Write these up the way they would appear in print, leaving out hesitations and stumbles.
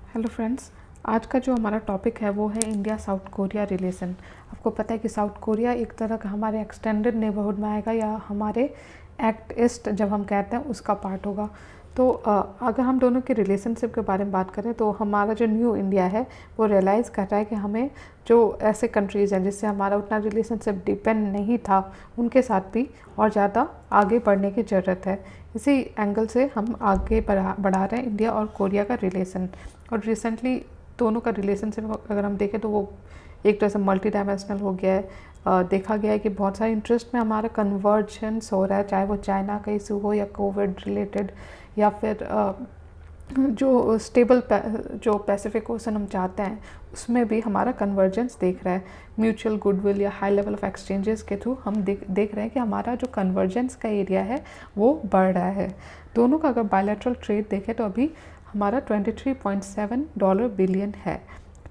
Hello friends, आज का जो हमारा टॉपिक है वो है इंडिया साउथ कोरिया रिलेशन। आपको पता है कि साउथ कोरिया एक तरह का हमारे एक्सटेंडेड नेबरहुड में आएगा या हमारे एक्ट ईस्ट जब हम कहते हैं उसका पार्ट होगा। तो अगर हम दोनों के रिलेशनशिप के बारे में बात करें तो हमारा जो न्यू इंडिया है वो रियलाइज़ कर रहा है कि हमें जो ऐसे कंट्रीज़ हैं जिससे हमारा उतना रिलेशनशिप डिपेंड नहीं था उनके साथ भी और ज़्यादा आगे बढ़ने की ज़रूरत है। इसी एंगल से हम आगे बढ़ा रहे हैं इंडिया और कोरिया का रिलेशन। और रिसेंटली दोनों का रिलेशनशिप अगर हम देखें तो वो एक तरह से मल्टी डायमेंशनल हो गया है। देखा गया है कि बहुत सारे इंटरेस्ट में हमारा कन्वर्जेंस हो रहा है, चाहे वो चाइना का इशू हो या कोविड रिलेटेड या फिर जो स्टेबल जो पैसिफिक ओशन हम चाहते हैं उसमें भी हमारा कन्वर्जेंस देख रहा है। म्यूचुअल गुडविल या हाई लेवल ऑफ एक्सचेंजेस के थ्रू हम देख रहे हैं कि हमारा जो कन्वर्जेंस का एरिया है वो बढ़ रहा है। दोनों का अगर बायलैटरल ट्रेड देखें तो अभी हमारा $23.7 बिलियन है,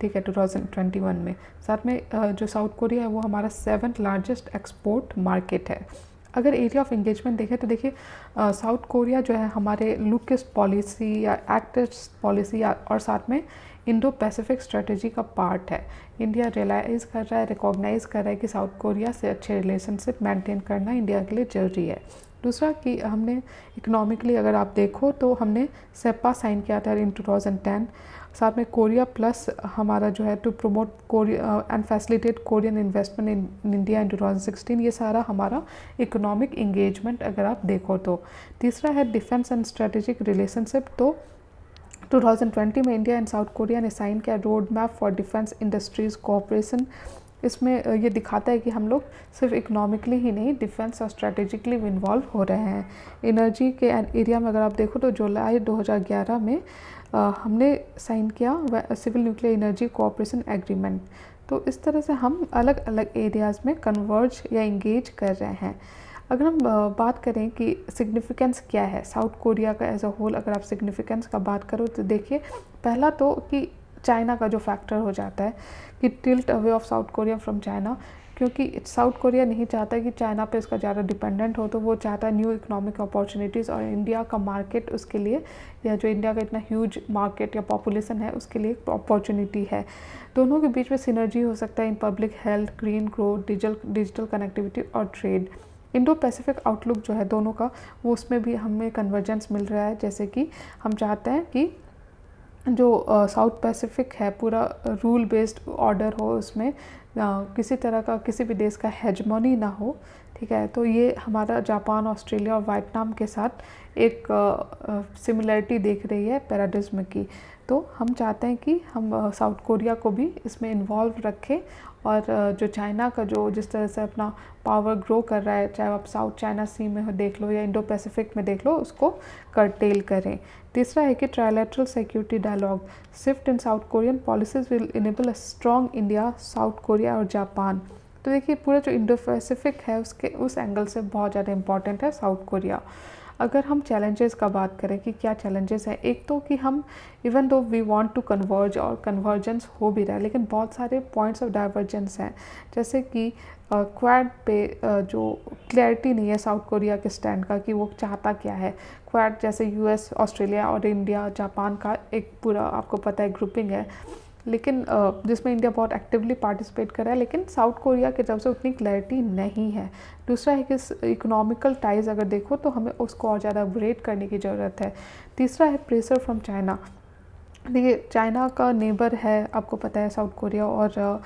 ठीक है, 2021 में। साथ में जो साउथ कोरिया है वो हमारा 7th लार्जेस्ट एक्सपोर्ट मार्केट है। अगर एरिया ऑफ इंगेजमेंट देखें तो देखिए साउथ कोरिया जो है हमारे लुकिस्ट पॉलिसी या एक्ट ईस्ट पॉलिसी और साथ में इंडो पैसिफिक स्ट्रेटजी का पार्ट है। इंडिया रियलाइज़ कर रहा है, रिकॉग्नाइज़ कर रहा है कि साउथ कोरिया से अच्छे रिलेशनशिप मेंटेन करना इंडिया के लिए ज़रूरी है। दूसरा कि हमने इकोनॉमिकली अगर आप देखो तो हमने सेपा साइन किया था इन 2010। साथ में कोरिया प्लस हमारा जो है to promote Korea and facilitate Korean investment in India in 2016। ये सारा हमारा इकोनॉमिक इंगेजमेंट अगर आप देखो तो। तीसरा है डिफेंस एंड स्ट्रेटेजिक रिलेशनशिप। तो 2020 में इंडिया एंड साउथ कोरिया ने साइन किया road map for defence industries cooperation. इसमें ये दिखाता है कि हम लोग सिर्फ इकोनॉमिकली ही नहीं डिफेंस और स्ट्रेटेजिकली इन्वॉल्व हो रहे हैं। एनर्जी के एरिया में अगर आप देखो तो जुलाई 2011 में हमने साइन किया civil nuclear energy cooperation agreement. तो इस तरह से हम अलग अलग एरियाज़ में कन्वर्ज या इंगेज कर रहे हैं। अगर हम बात करें कि सिग्निफिकेंस क्या है साउथ कोरिया का एज अ होल, अगर आप सिग्निफिकेंस का बात करो तो देखिए पहला तो कि चाइना का जो फैक्टर हो जाता है कि tilt away of south Korea from China, क्योंकि साउथ कोरिया नहीं चाहता कि चाइना पे इसका ज़्यादा डिपेंडेंट हो। तो वो चाहता है न्यू इकोनॉमिक अपॉर्चुनिटीज़ और इंडिया का मार्केट उसके लिए, या जो इंडिया का इतना ह्यूज मार्केट या पॉपुलेशन है उसके लिए अपॉर्चुनिटी है। दोनों के बीच में सिनर्जी हो सकता है in public health, green growth, digital connectivity और ट्रेड। इंडो पैसिफिक आउटलुक जो है दोनों का वो उसमें भी हमें कन्वर्जेंस मिल रहा है। जैसे कि हम चाहते हैं कि जो साउथ पैसिफिक है पूरा रूल बेस्ड ऑर्डर हो, उसमें किसी तरह का किसी भी देश का हेजमोनी ना हो, ठीक है। तो ये हमारा जापान, ऑस्ट्रेलिया और वियतनाम के साथ एक सिमिलरिटी देख रही है पैराडिज्म की। तो हम चाहते हैं कि हम साउथ कोरिया को भी इसमें इन्वॉल्व रखें और जो चाइना का जो जिस तरह से अपना पावर ग्रो कर रहा है, चाहे आप साउथ चाइना सी में देख लो या इंडो पैसिफिक में देख लो, उसको कर्टेल करें। तीसरा है कि trilateral security dialogue shift in South Korean policies will enable a strong India, South Korea और जापान। तो देखिए पूरा जो इंडो पैसिफिक है उसके उस एंगल से बहुत ज़्यादा इंपॉर्टेंट है साउथ कोरिया। अगर हम चैलेंजेस का बात करें कि क्या चैलेंजेस हैं, एक तो कि हम even though we want to converge और कन्वर्जेंस हो भी रहा है लेकिन बहुत सारे पॉइंट्स ऑफ डाइवर्जेंस हैं। जैसे कि क्वाड पे जो क्लैरिटी नहीं है साउथ कोरिया के स्टैंड का कि वो चाहता क्या है। क्वाड जैसे यूएस, ऑस्ट्रेलिया और इंडिया, जापान का एक पूरा आपको पता है ग्रुपिंग है, लेकिन जिसमें इंडिया बहुत एक्टिवली पार्टिसिपेट कर रहा है, लेकिन साउथ कोरिया की तरफ से उतनी क्लैरिटी नहीं है। दूसरा है कि इकोनॉमिकल टाइज अगर देखो तो हमें उसको और ज़्यादा अपग्रेड करने की ज़रूरत है। तीसरा है प्रेशर फ्रॉम चाइना। देखिए चाइना का नेबर है, आपको पता है साउथ कोरिया, और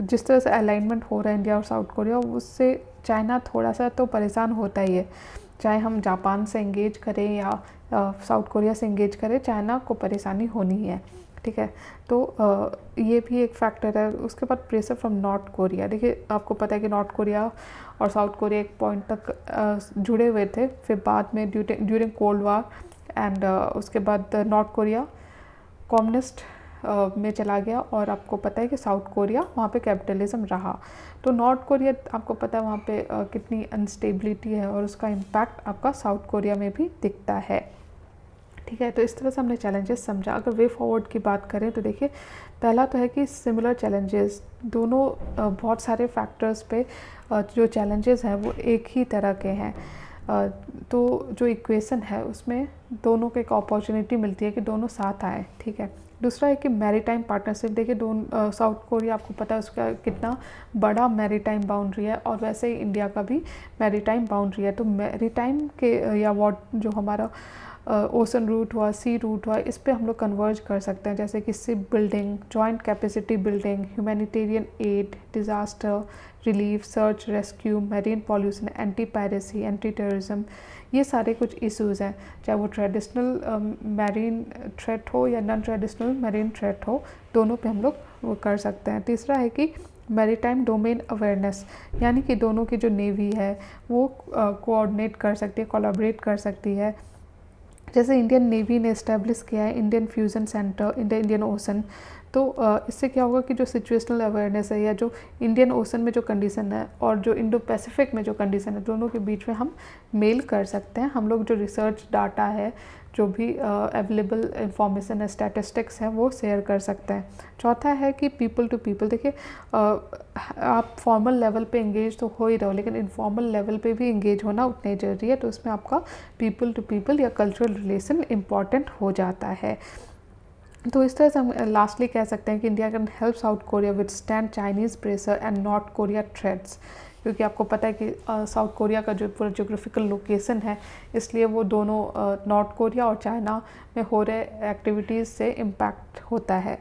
जिस तरह से अलाइनमेंट हो रहा है इंडिया और साउथ कोरिया उससे चाइना थोड़ा सा तो परेशान होता ही है। चाहे हम जापान से इंगेज करें या साउथ कोरिया से इंगेज करें, चाइना को परेशानी होनी ही है, ठीक है। तो ये भी एक फैक्टर है। उसके बाद प्रेशर फ्रॉम नॉर्थ कोरिया। देखिए आपको पता है कि नॉर्थ कोरिया और साउथ कोरिया एक पॉइंट तक जुड़े हुए थे, फिर बाद में ड्यूरिंग कोल्ड वार एंड उसके बाद नॉर्थ कोरिया कम्युनिस्ट में चला गया और आपको पता है कि साउथ कोरिया वहाँ पे कैपिटलिज्म रहा। तो नॉर्थ कोरिया आपको पता है वहाँ पे कितनी अनस्टेबिलिटी है और उसका इम्पैक्ट आपका साउथ कोरिया में भी दिखता है, ठीक है। तो इस तरह से हमने चैलेंजेस समझा। अगर वे फॉरवर्ड की बात करें तो देखिए पहला तो है कि सिमिलर चैलेंजेस दोनों बहुत सारे फैक्टर्स पे जो चैलेंजेस हैं वो एक ही तरह के हैं। तो जो इक्वेशन है उसमें दोनों को एक अपॉर्चुनिटी मिलती है कि दोनों साथ आए, ठीक है। दूसरा है कि मैरीटाइम पार्टनरशिप। देखिए साउथ कोरिया आपको पता है उसका कितना बड़ा मैरीटाइम बाउंड्री है, और वैसे ही इंडिया का भी मैरीटाइम बाउंड्री है। तो मैरीटाइम के या जो हमारा ओशन रूट हुआ, सी रूट हुआ, इस पे हम लोग कन्वर्ज कर सकते हैं, जैसे कि ship building, joint capacity building, humanitarian add, disaster relief, search rescue, marine pollution, anti piracy, anti terrorism, ये सारे कुछ इश्यूज़ हैं, चाहे वो ट्रेडिशनल मैरीन थ्रेट हो या नॉन ट्रेडिशनल मैरीन थ्रेट हो, दोनों पे हम लोग वो कर सकते हैं। तीसरा है कि मैरीटाइम डोमेन अवेयरनेस, यानी कि दोनों की जो नेवी है वो कोऑर्डिनेट कर सकती है, कोलैबोरेट कर सकती है। जैसे इंडियन नेवी ने इस्टेब्लिश किया है Indian fusion centre in the Indian ocean, तो इससे क्या होगा कि जो सिचुएशनल अवेयरनेस है या जो इंडियन ओशन में जो कंडीशन है और जो इंडो पैसिफिक में जो कंडीशन है, दोनों के बीच में हम मेल कर सकते हैं। हम लोग जो रिसर्च डाटा है, जो भी अवेलेबल इंफॉर्मेशन है, स्टैटिस्टिक्स हैं, वो शेयर कर सकते हैं। चौथा है कि पीपल टू पीपल। देखिए आप फॉर्मल लेवल पे एंगेज तो हो ही रहो, लेकिन इनफॉर्मल लेवल पे भी एंगेज होना उतना ही ज़रूरी है। तो उसमें आपका पीपल टू पीपल या कल्चरल रिलेशन इम्पॉर्टेंट हो जाता है। तो इस तरह से हम लास्टली कह सकते हैं कि India can help south Korea with stand Chinese pressure and north Korea threats, क्योंकि आपको पता है कि साउथ कोरिया का जो पूरा जोग्राफिकल लोकेशन है, इसलिए वो दोनों नॉर्थ कोरिया और चाइना में हो रहे एक्टिविटीज़ से इम्पैक्ट होता है।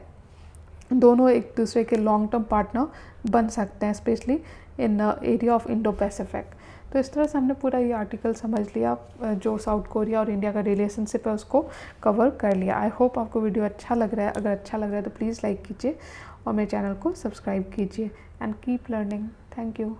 दोनों एक दूसरे के लॉन्ग टर्म पार्टनर बन सकते हैं, specially in area of Indo Pacific. तो इस तरह से हमने पूरा ये आर्टिकल समझ लिया, जो साउथ कोरिया और इंडिया का रिलेशनशिप है उसको कवर कर लिया। आई होप आपको वीडियो अच्छा लग रहा है। अगर अच्छा लग रहा है तो प्लीज़ लाइक कीजिए और मेरे चैनल को सब्सक्राइब कीजिए and keep learning. Thank you.